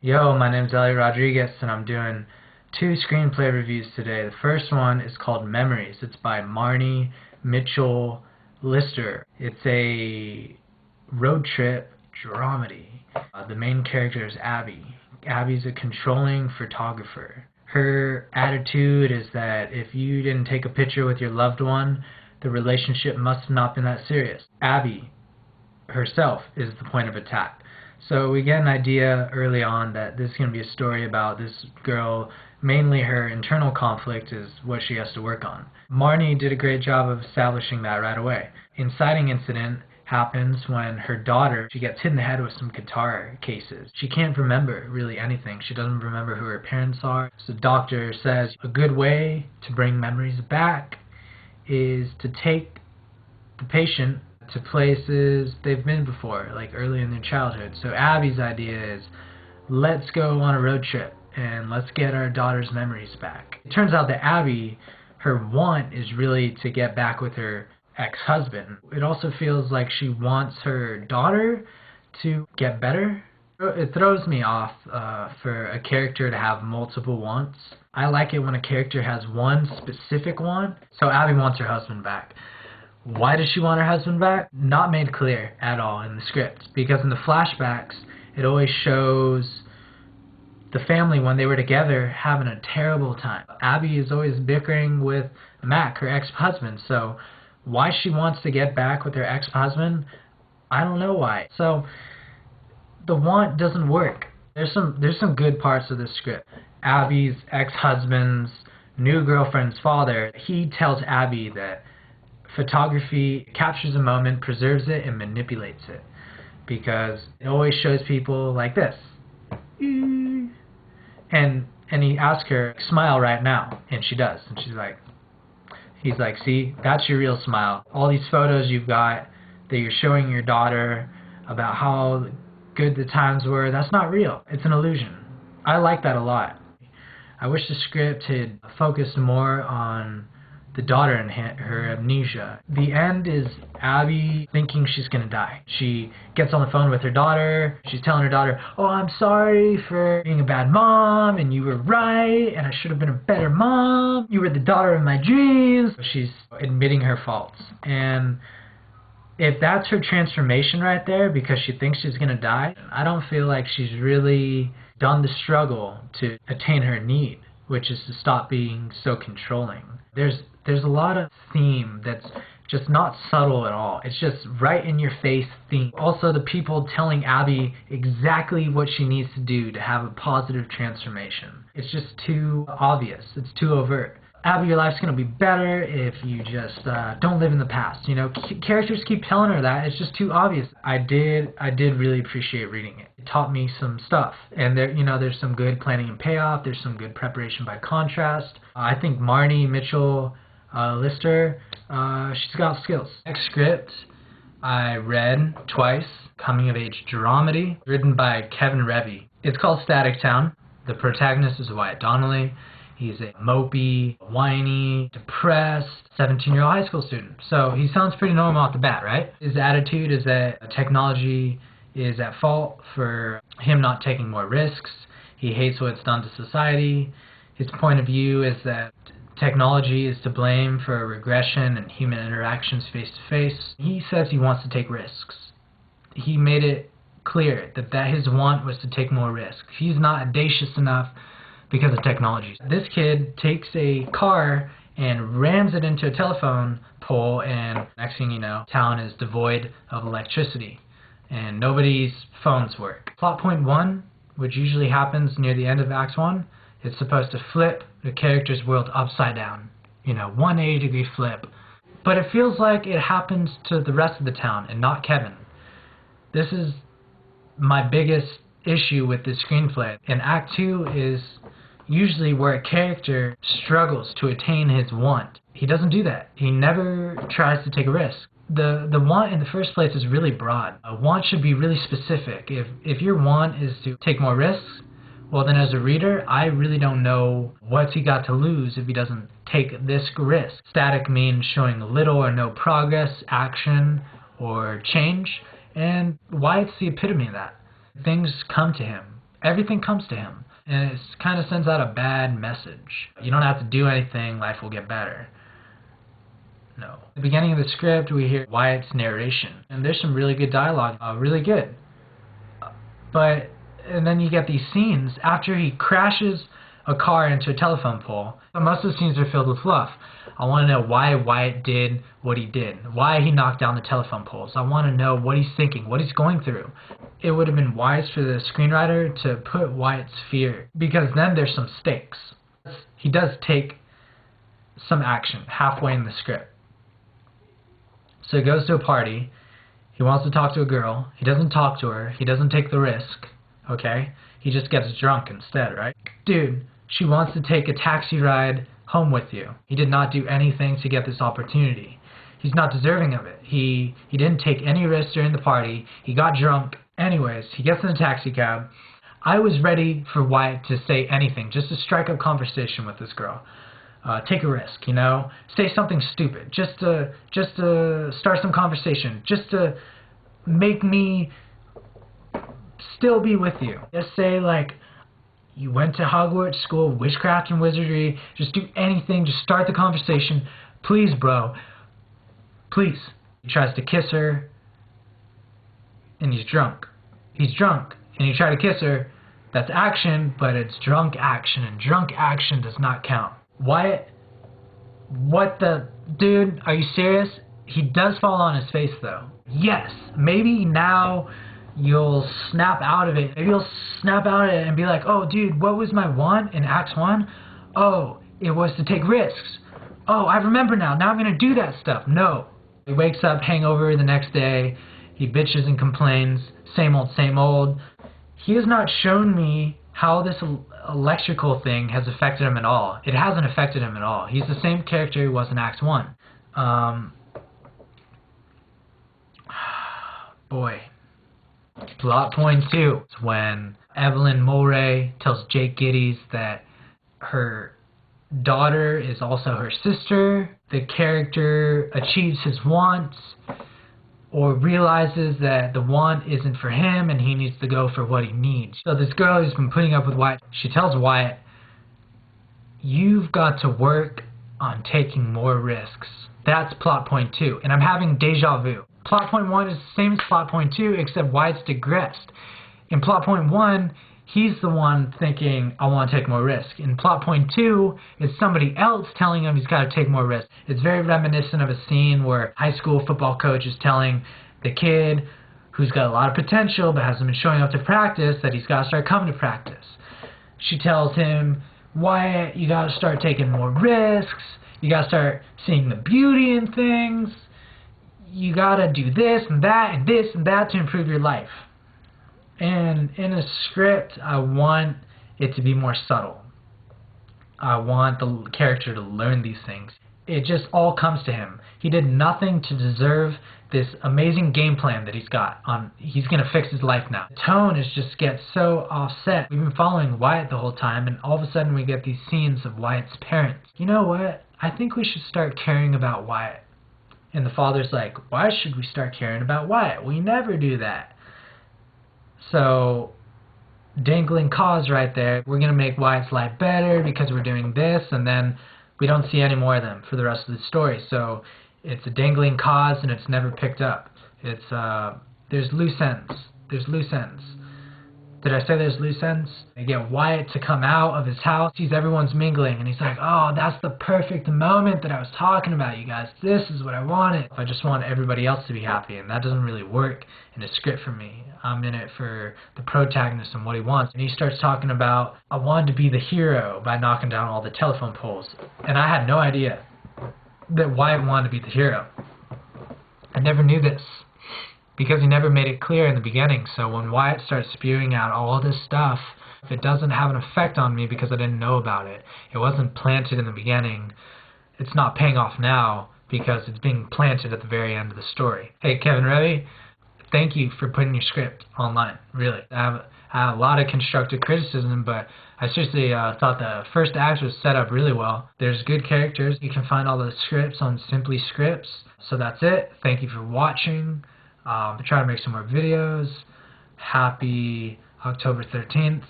Yo, my name's Ellie Rodriguez, and I'm doing two screenplay reviews today. The first one is called Memories. It's by Marnie Mitchell-Lister. It's a road trip dramedy. The main character is Abby. Abby's a controlling photographer. Her attitude is that if you didn't take a picture with your loved one, the relationship must have not been that serious. Abby herself is the point of attack. So we get an idea early on that this is going to be a story about this girl, mainly her internal conflict is what she has to work on. Marnie did a great job of establishing that right away. Inciting incident happens when her daughter, she gets hit in the head with some guitar cases. She can't remember really anything. She doesn't remember who her parents are. So the doctor says a good way to bring memories back is to take the patient to places they've been before, like early in their childhood. So Abby's idea is, let's go on a road trip and let's get our daughter's memories back. It turns out that Abby, her want is really to get back with her ex-husband. It also feels like she wants her daughter to get better. It throws me off for a character to have multiple wants. I like it when a character has one specific want. So Abby wants her husband back. Why does she want her husband back? Not made clear at all in the script, because in the flashbacks it always shows the family when they were together having a terrible time. Abby is always bickering with Mac, her ex-husband, so why she wants to get back with her ex-husband, I don't know why. So the want doesn't work. There's some good parts of this script. Abby's ex-husband's new girlfriend's father, he tells Abby that photography captures a moment, preserves it, and manipulates it, because it always shows people like this. And he asks her, smile right now, and she does, and he's like, see, that's your real smile. All these photos you've got that you're showing your daughter about how good the times were, that's not real. It's an illusion. I like that a lot. I wish the script had focused more on the daughter and her amnesia. The end is Abby thinking she's gonna die. She gets on the phone with her daughter. She's telling her daughter, oh, I'm sorry for being a bad mom, and you were right, and I should have been a better mom. You were the daughter of my dreams. She's admitting her faults. And if that's her transformation right there, because she thinks she's gonna die, I don't feel like she's really done the struggle to attain her need, which is to stop being so controlling. There's a lot of theme that's just not subtle at all. It's just right in your face theme. Also, the people telling Abby exactly what she needs to do to have a positive transformation. It's just too obvious. It's too overt. Abby, your life's going to be better if you just don't live in the past. You know, characters keep telling her that. It's just too obvious. I did really appreciate reading it. It taught me some stuff. And there's some good planning and payoff. There's some good preparation by contrast. I think Marnie Mitchell-Lister, she's got skills. Next script I read twice, coming of age dramedy, written by Kevin Revie. It's called Static Town. The protagonist is Wyatt Donnelly. He's a mopey, whiny, depressed 17-year-old high school student. So he sounds pretty normal off the bat, right? His attitude is that technology is at fault for him not taking more risks. He hates what it's done to society. His point of view is that technology is to blame for regression in human interactions face-to-face. He says he wants to take risks. He made it clear that his want was to take more risks. He's not audacious enough because of technology. This kid takes a car and rams it into a telephone pole, and next thing you know, town is devoid of electricity and nobody's phones work. Plot point 1, which usually happens near the end of Act 1, is supposed to flip the character's world upside down. 180-degree flip. But it feels like it happens to the rest of the town and not Kevin. This is my biggest issue with this screenplay. And Act 2 is usually where a character struggles to attain his want. He doesn't do that. He never tries to take a risk. The want in the first place is really broad. A want should be really specific. If your want is to take more risks, well then as a reader, I really don't know what's he got to lose if he doesn't take this risk. Static means showing little or no progress, action, or change, and Wyatt's the epitome of that. Things come to him Everything comes to him. And it kind of sends out a bad message. You don't have to do anything, life will get better. No. At the beginning of the script, we hear Wyatt's narration. And there's some really good dialogue, really good. And then you get these scenes after he crashes a car into a telephone pole. Most of the scenes are filled with fluff. I want to know why Wyatt did what he did, why he knocked down the telephone poles. I want to know what he's thinking, what he's going through. It would have been wise for the screenwriter to put Wyatt's fear, because then there's some stakes. He does take some action halfway in the script. So he goes to a party. He wants to talk to a girl. He doesn't talk to her. He doesn't take the risk. Okay? He just gets drunk instead, right? Dude, she wants to take a taxi ride home with you. He did not do anything to get this opportunity. He's not deserving of it. He didn't take any risks during the party. He got drunk. Anyways, he gets in a taxi cab. I was ready for Wyatt to say anything, just to strike up conversation with this girl. Take a risk, you know? Say something stupid, just to start some conversation, just to make me still be with you. Just say, like, you went to Hogwarts School of Witchcraft and Wizardry. Just do anything. Just start the conversation. Please, bro. Please. He tries to kiss her, and he's drunk. He's drunk, and you try to kiss her. That's action, but it's drunk action, and drunk action does not count. Wyatt, what the... Dude, are you serious? He does fall on his face, though. Yes, maybe now you'll snap out of it. Maybe you'll snap out of it and be like, oh, dude, what was my want in Act 1? Oh, it was to take risks. Oh, I remember now. Now I'm going to do that stuff. No. He wakes up hangover the next day. He bitches and complains. Same old, same old. He has not shown me how this electrical thing has affected him at all. It hasn't affected him at all. He's the same character he was in Act 1. Boy. Plot point 2 is when Evelyn Mulwray tells Jake Gittes that her daughter is also her sister. The character achieves his wants or realizes that the want isn't for him and he needs to go for what he needs. So this girl who's been putting up with Wyatt, she tells Wyatt, you've got to work on taking more risks. That's plot point 2. And I'm having deja vu. Plot point 1 is the same as plot point 2, except Wyatt's digressed. In plot point 1, he's the one thinking, I want to take more risk. In plot point 2, it's somebody else telling him he's got to take more risk. It's very reminiscent of a scene where a high school football coach is telling the kid who's got a lot of potential but hasn't been showing up to practice that he's got to start coming to practice. She tells him, Wyatt, you got to start taking more risks. You got to start seeing the beauty in things. You got to do this and that and this and that to improve your life. And in a script, I want it to be more subtle. I want the character to learn these things. It just all comes to him. He did nothing to deserve this amazing game plan that he's got. He's going to fix his life now. The tone is just gets so offset. We've been following Wyatt the whole time, and all of a sudden we get these scenes of Wyatt's parents. You know what? I think we should start caring about Wyatt. And the father's like, why should we start caring about Wyatt? We never do that. So, dangling cause right there. We're going to make Wyatt's life better because we're doing this, and then we don't see any more of them for the rest of the story. So, it's a dangling cause, and it's never picked up. It's, there's loose ends. There's loose ends. Did I say there's loose ends? They get Wyatt to come out of his house. Sees everyone's mingling, and he's like, oh, that's the perfect moment that I was talking about, you guys. This is what I wanted. I just want everybody else to be happy, and that doesn't really work in a script for me. I'm in it for the protagonist and what he wants. And he starts talking about, I wanted to be the hero by knocking down all the telephone poles. And I had no idea that Wyatt wanted to be the hero. I never knew this, because he never made it clear in the beginning. So when Wyatt starts spewing out all this stuff, it doesn't have an effect on me because I didn't know about it. It wasn't planted in the beginning. It's not paying off now because it's being planted at the very end of the story. Hey, Kevin Revie, thank you for putting your script online, really. I have a lot of constructive criticism, but I seriously thought the first act was set up really well. There's good characters. You can find all the scripts on Simply Scripts. So that's it. Thank you for watching. I'm trying to make some more videos. Happy October 13th.